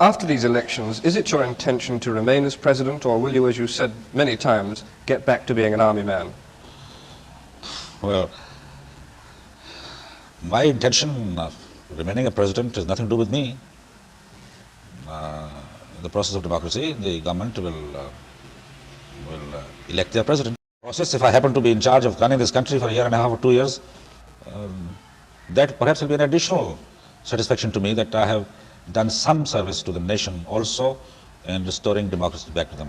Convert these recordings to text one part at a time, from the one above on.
After these elections, is it your intention to remain as president, or will you, as you said many times, get back to being an army man? Well, my intention of remaining a president has nothing to do with me. In the process of democracy, the government will elect their president. Process, if I happen to be in charge of running this country for a year and a half or 2 years, that perhaps will be an additional satisfaction to me that I have done some service to the nation also in restoring democracy back to them.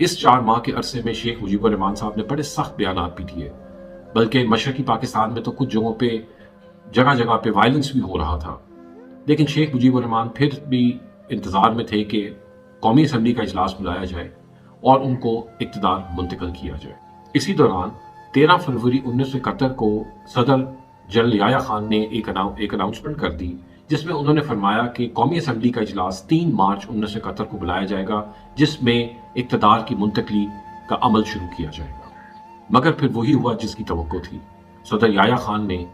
اس 4 ماہ کے عرصے میں شیخ مجیب الرحمان صاحب نے بڑے سخت بیانات بھی دیے، بلکہ مشرقی پاکستان میں تو کچھ جگہوں پہ جگہ جگہ پہ وائلنس بھی ہو رہا تھا، لیکن شیخ مجیب الرحمان پھر بھی انتظار میں تھے کہ قومی اسمبلی کا اجلاس بلایا جائے اور ان کو اقتدار منتقل کیا جائے۔ اسی دوران 13 فروری 1971 کو صدر جنرل یحییٰ خان نے ایک اناؤنسمنٹ کر دی، جس میں انہوں نے فرمایا کہ قومی اسمبلی کا اجلاس 3 مارچ 1971 کو بلایا جائے گا، جس میں اقتدار کی منتقلی کا عمل شروع کیا جائے گا۔ مگر پھر وہی ہوا جس کی توقع تھی، صدر یحییٰ خان نے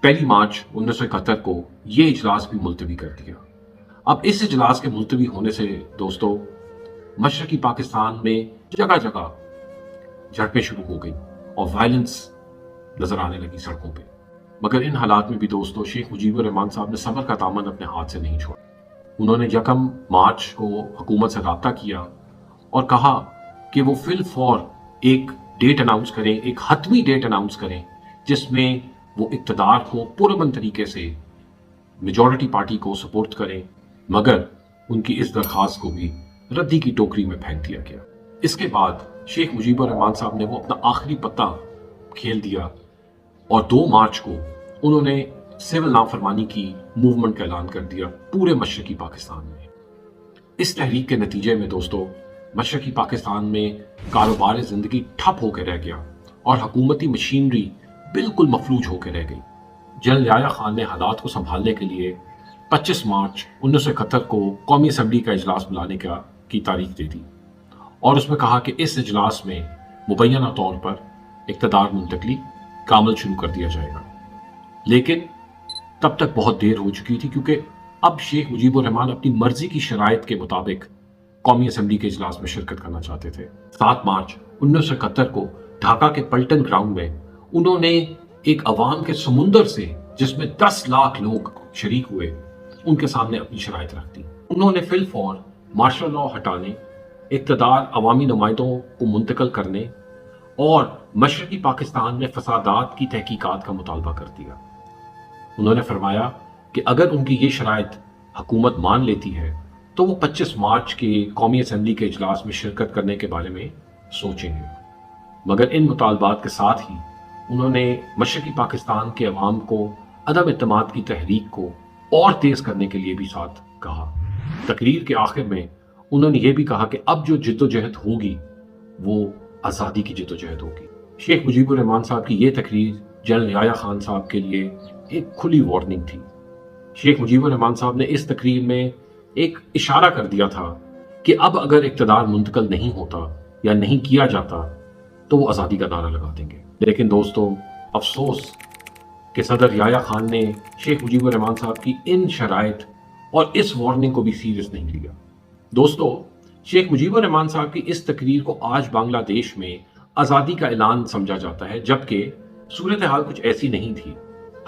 1 مارچ 1971 کو یہ اجلاس بھی ملتوی کر دیا۔ اب اس اجلاس کے ملتوی ہونے سے دوستو مشرقی پاکستان میں جگہ جگہ جھڑپیں شروع ہو گئی اور وائلنس نظر آنے لگی سڑکوں پہ۔ مگر ان حالات میں بھی دوستو شیخ مجیب الرحمان صاحب نے صبر کا دامن اپنے ہاتھ سے نہیں چھوڑا۔ انہوں نے 1 مارچ کو حکومت سے رابطہ کیا اور کہا کہ وہ فی الفور ایک ڈیٹ اناؤنس کریں، ایک حتمی ڈیٹ اناؤنس کریں، جس میں وہ اقتدار کو پرامن طریقے سے میجورٹی پارٹی کو سپورٹ کریں۔ مگر ان کی اس درخواست کو بھی ردی کی ٹوکری میں پھینک دیا گیا۔ اس کے بعد شیخ مجیب الرحمان صاحب نے وہ اپنا آخری پتہ کھیل دیا اور 2 مارچ کو انہوں نے سول نافرمانی کی موومنٹ کا اعلان کر دیا پورے مشرقی پاکستان میں۔ اس تحریک کے نتیجے میں دوستو مشرقی پاکستان میں کاروبار زندگی ٹھپ ہو کے رہ گیا اور حکومتی مشینری بالکل مفلوج ہو کے رہ گئی۔ جنرل یحییٰ خان نے حالات کو سنبھالنے کے لیے 25 مارچ 1971 کو قومی اسمبلی کا اجلاس بلانے کی تاریخ دے دی اور اس میں کہا کہ اس اجلاس میں مبینہ طور پر اقتدار منتقلی کا عمل شروع کر دیا جائے گا۔ لیکن تب تک بہت دیر ہو چکی تھی، کیونکہ اب شیخ مجیب الرحمان اپنی مرضی کی شرائط کے مطابق قومی اسمبلی کے اجلاس میں شرکت کرنا چاہتے تھے۔ 7 مارچ 1971 کو ڈھاکہ کے پلٹن گراؤنڈ میں انہوں نے ایک عوام کے سمندر سے، جس میں 10 لاکھ لوگ شریک ہوئے، ان کے سامنے اپنی شرائط رکھ دی۔ انہوں نے فی الفور مارشل لاء ہٹانے، اقتدار عوامی نمائندوں کو منتقل کرنے اور مشرقی پاکستان میں فسادات کی تحقیقات کا مطالبہ کر دیا۔ انہوں نے فرمایا کہ اگر ان کی یہ شرائط حکومت مان لیتی ہے تو وہ 25 مارچ کے قومی اسمبلی کے اجلاس میں شرکت کرنے کے بارے میں سوچیں گے۔ مگر ان مطالبات کے ساتھ ہی انہوں نے مشرقی پاکستان کے عوام کو عدم اعتماد کی تحریک کو اور تیز کرنے کے لیے بھی ساتھ کہا۔ تقریر کے آخر میں انہوں نے یہ بھی کہا کہ اب جو جد و جہد ہوگی وہ آزادی کی جد و جہد ہوگی۔ شیخ مجیب الرحمان صاحب کی یہ تقریر جنرل یحییٰ خان صاحب کے لیے ایک کھلی وارننگ تھی۔ شیخ مجیب الرحمان صاحب نے اس تقریر میں ایک اشارہ کر دیا تھا کہ اب اگر اقتدار منتقل نہیں ہوتا یا نہیں کیا جاتا تو وہ آزادی کا نعرہ لگا دیں گے۔ لیکن دوستو افسوس کہ صدر یحییٰ خان نے شیخ مجیب الرحمان صاحب کی ان شرائط اور اس وارننگ کو بھی سیریس نہیں لیا۔ دوستو شیخ مجیب الرحمان صاحب کی اس تقریر کو آج بنگلہ دیش میں آزادی کا اعلان سمجھا جاتا ہے، جبکہ صورتحال کچھ ایسی نہیں تھی۔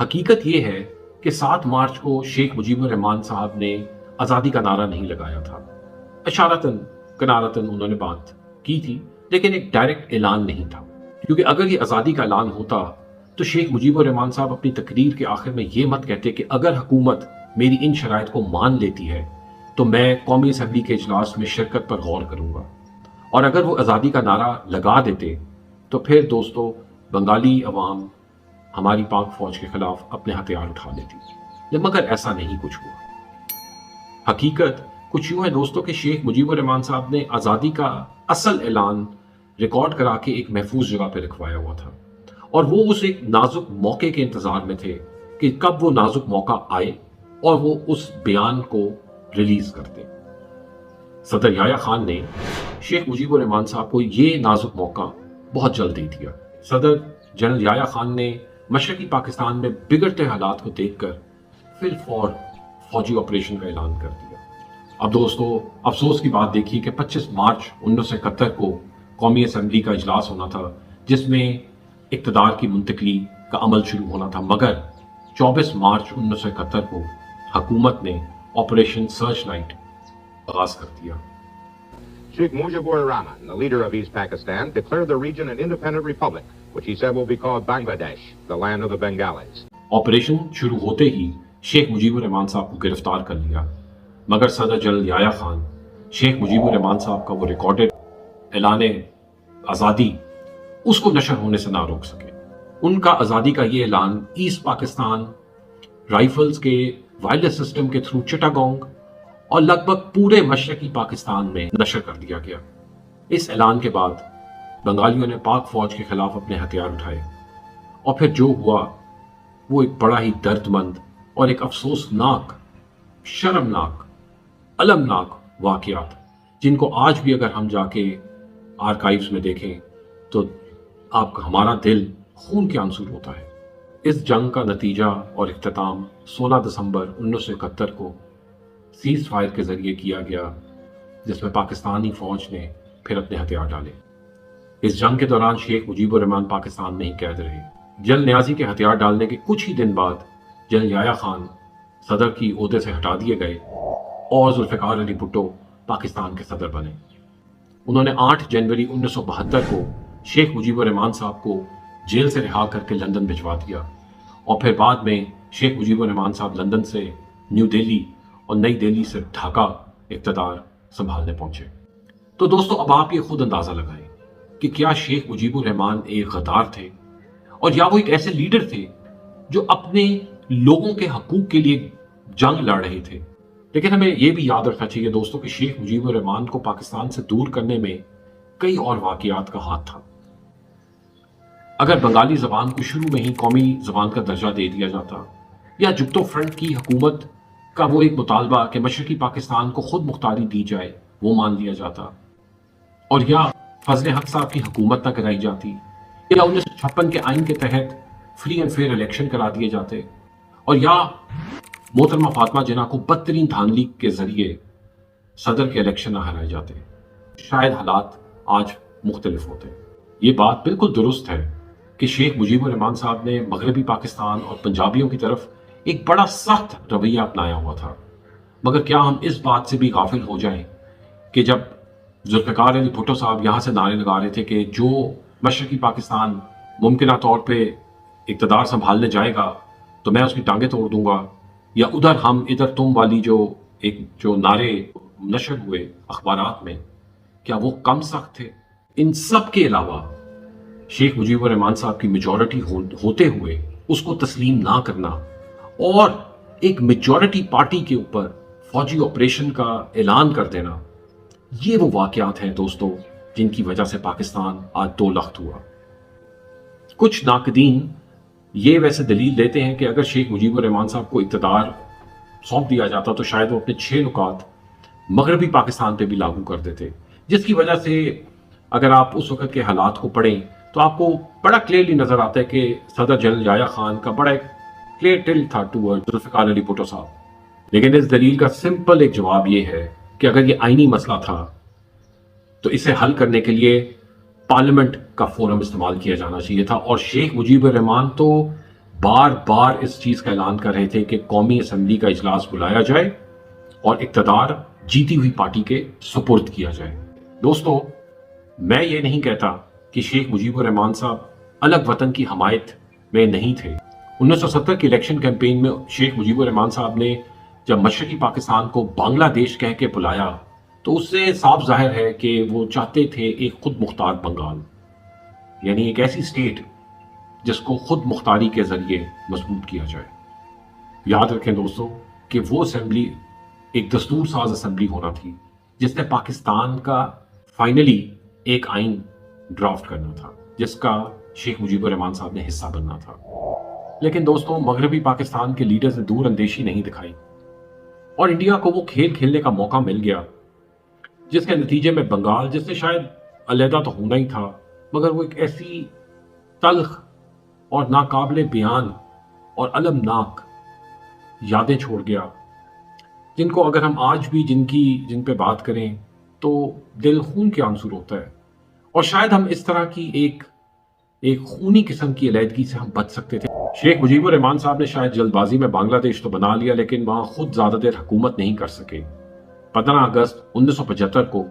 حقیقت یہ ہے کہ 7 مارچ کو شیخ مجیب الرحمان صاحب نے آزادی کا نعرہ نہیں لگایا تھا، اشارتاً کنارتاً انہوں نے بات کی تھی، لیکن ایک ڈائریکٹ اعلان نہیں تھا۔ کیونکہ اگر یہ آزادی کا اعلان ہوتا تو شیخ مجیب الرحمان صاحب اپنی تقریر کے آخر میں یہ مت کہتے کہ اگر حکومت میری ان شرائط کو مان لیتی ہے تو میں قومی اسمبلی کے اجلاس میں شرکت پر غور کروں گا، اور اگر وہ آزادی کا نعرہ لگا دیتے تو پھر دوستو بنگالی عوام ہماری پاک فوج کے خلاف اپنے ہتھیار اٹھا لیتی۔ مگر ایسا نہیں کچھ ہوا۔ حقیقت کچھ یوں ہے دوستو کہ شیخ مجیب الرحمان صاحب نے آزادی کا اصل اعلان ریکارڈ کرا کے ایک محفوظ جگہ پہ رکھوایا ہوا تھا، اور وہ اس ایک نازک موقع کے انتظار میں تھے کہ کب وہ نازک موقع آئے اور وہ اس بیان کو ریلیز کرتے۔ صدر یحییٰ خان نے شیخ مجیب الرحمان صاحب کو یہ نازک موقع بہت جلد دے دیا۔ صدر جنرل یحییٰ خان نے مشرقی پاکستان میں بگڑتے حالات کو دیکھ کر فی الفور فوجی آپریشن کا اعلان کر دیا۔ اب دوستو افسوس کی بات دیکھیے کہ 25 مارچ 1971 کو قومی اسمبلی کا اجلاس ہونا تھا، جس میں اقتدار کی منتقلی کا عمل شروع ہونا تھا، مگر 24 مارچ 1971 کو حکومت نے آپریشن سرچ لائٹ آغاز کر دیا۔ Sheikh Mujibur Rahman, the leader of East Pakistan, declared the region an independent republic, which he said will be called Bangladesh, the land of the Bengalis. Operation شروع ہوتے ہی شیخ مجیب الرحمان صاحب کو گرفتار کر لیا، مگر صدر جنرل یحییٰ خان شیخ مجیب الرحمان صاحب کا وہ ریکارڈڈ اعلان آزادی اس کو نشر ہونے سے نہ روک سکے۔ ان کا آزادی کا یہ اعلان ایسٹ پاکستان رائفلز کے وائرلیس سسٹم کے تھرو چٹاگونگ اور لگ بھگ پورے مشرقی پاکستان میں نشر کر دیا گیا۔ اس اعلان کے بعد بنگالیوں نے پاک فوج کے خلاف اپنے ہتھیار اٹھائے، اور پھر جو ہوا وہ ایک بڑا ہی درد مند اور ایک افسوسناک، شرمناک، المناک واقعات، جن کو آج بھی اگر ہم جا کے آرکائیوز میں دیکھیں تو ہمارا دل خون کے آنسو ہوتا ہے۔ اس جنگ کا نتیجہ اور اختتام 16 دسمبر 1971 کو سیز فائر کے ذریعے کیا گیا، جس میں پاکستانی فوج نے پھر اپنے ہتھیار ڈالے۔ اس جنگ کے دوران شیخ مجیب الرحمان پاکستان میں ہی قید رہے۔ جنرل نیازی کے ہتھیار ڈالنے کے کچھ ہی دن بعد جنرل یحییٰ خان صدر کی عہدے سے ہٹا دیے گئے اور ذوالفقار علی بھٹو پاکستان کے صدر بنے۔ انہوں نے 8 جنوری 1972 کو شیخ مجیب الرحمان صاحب کو جیل سے رہا کر کے لندن بھجوا دیا، اور پھر بعد میں شیخ مجیب الرحمان صاحب لندن سے نیو دہلی اور نئی دہلی سے ڈھاکہ اقتدار سنبھالنے پہنچے۔ تو دوستو، اب آپ یہ خود اندازہ لگائیں کہ کیا شیخ مجیب الرحمان ایک غدار تھے، اور یا وہ ایک ایسے لیڈر تھے جو اپنے لوگوں کے حقوق کے لیے جنگ لڑ رہے تھے۔ لیکن ہمیں یہ بھی یاد رکھنا چاہیے دوستو کہ شیخ مجیب الرحمان کو پاکستان سے دور کرنے میں کئی اور واقعات کا ہاتھ تھا۔ اگر بنگالی زبان کو شروع میں ہی قومی زبان کا درجہ دے دیا جاتا، یا جبتو فرنٹ کی حکومت کا وہ ایک مطالبہ کہ مشرقی پاکستان کو خود مختاری دی جائے وہ مان لیا جاتا، اور یا فضل حق صاحب کی حکومت نہ کرائی جاتی، یا 1956 کے آئین کے تحت فری اینڈ فیئر الیکشن کرا دیے جاتے، اور یا محترمہ فاطمہ جناح کو بدترین دھاندلی کے ذریعے صدر کے الیکشن نہ ہرائے جاتے، شاید حالات آج مختلف ہوتے۔ یہ بات بالکل درست ہے کہ شیخ مجیب الرحمان صاحب نے مغربی پاکستان اور پنجابیوں کی طرف ایک بڑا سخت رویہ اپنایا ہوا تھا، مگر کیا ہم اس بات سے بھی غافل ہو جائیں کہ جب ذوالفقار علی بھٹو صاحب یہاں سے نعرے لگا رہے تھے کہ جو مشرقی پاکستان ممکنہ طور پہ اقتدار سنبھالنے جائے گا تو میں اس کی ٹانگیں توڑ دوں گا، یا ادھر ہم ادھر تم والی جو نعرے نشر ہوئے اخبارات میں، کیا وہ کم سخت تھے؟ ان سب کے علاوہ شیخ مجیب الرحمان صاحب کی میجورٹی ہوتے ہوئے اس کو تسلیم نہ کرنا اور ایک میجورٹی پارٹی کے اوپر فوجی آپریشن کا اعلان کر دینا، یہ وہ واقعات ہیں دوستو جن کی وجہ سے پاکستان آج دو لخت ہوا۔ کچھ ناقدین یہ ویسے دلیل دیتے ہیں کہ اگر شیخ مجیب الرحمان صاحب کو اقتدار سونپ دیا جاتا تو شاید وہ اپنے 6 نکات مغربی پاکستان پہ بھی لاگو کر دیتے، جس کی وجہ سے اگر آپ اس وقت کے حالات کو پڑھیں تو آپ کو بڑا کلیئرلی نظر آتا ہے کہ صدر جنرل یحییٰ خان کا بڑا ایک کلیئر ٹل تھا ٹوورڈ ذوالفقار علی بھٹو صاحب۔ لیکن اس دلیل کا سمپل ایک جواب یہ ہے کہ اگر یہ آئینی مسئلہ تھا تو اسے حل کرنے کے لیے پارلیمنٹ کا فورم استعمال کیا جانا چاہیے تھا، اور شیخ مجیب الرحمان تو بار بار اس چیز کا اعلان کر رہے تھے کہ قومی اسمبلی کا اجلاس بلایا جائے اور اقتدار جیتی ہوئی پارٹی کے سپرد کیا جائے۔ دوستو، میں یہ نہیں کہتا کہ شیخ مجیب الرحمان صاحب الگ وطن کی حمایت میں نہیں تھے۔ 1970 کی الیکشن کیمپین میں شیخ مجیب الرحمان صاحب نے جب مشرقی پاکستان کو بنگلہ دیش کہہ کے بلایا تو اس سے صاف ظاہر ہے کہ وہ چاہتے تھے ایک خود مختار بنگال، یعنی ایک ایسی اسٹیٹ جس کو خود مختاری کے ذریعے مضبوط کیا جائے۔ یاد رکھیں دوستو کہ وہ اسمبلی ایک دستور ساز اسمبلی ہونا تھی جس نے پاکستان کا فائنلی ایک آئین ڈرافٹ کرنا تھا، جس کا شیخ مجیب الرحمان صاحب نے حصہ بننا تھا۔ لیکن دوستو، مغربی پاکستان کے لیڈرز نے دور اندیشی نہیں دکھائی اور انڈیا کو وہ کھیل کھیلنے کا موقع مل گیا جس کے نتیجے میں بنگال، جس نے شاید علیحدہ تو ہونا ہی تھا، مگر وہ ایک ایسی تلخ اور ناقابل بیان اور المناک یادیں چھوڑ گیا جن کو اگر ہم آج بھی جن پہ بات کریں تو دل خون کے آنسو ہوتا ہے، اور شاید ہم اس طرح کی ایک خونی قسم کی علیحدگی سے ہم بچ سکتے تھے۔ شیخ مجیب الرحمان صاحب نے شاید جلد بازی میں بنگلہ دیش تو بنا لیا، لیکن وہاں خود زیادہ دیر حکومت نہیں کر سکے۔ 15 اگست 1975 کو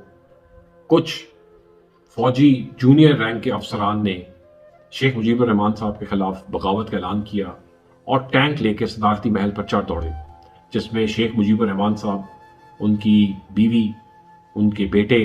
کچھ فوجی جونیئر رینک کے افسران نے شیخ مجیب الرحمان صاحب کے خلاف بغاوت کا اعلان کیا اور ٹینک لے کے صدارتی محل پر چڑھ دوڑے، جس میں شیخ مجیب الرحمان صاحب، ان کی بیوی، ان کے بیٹے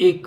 ایک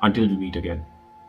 Until we meet again,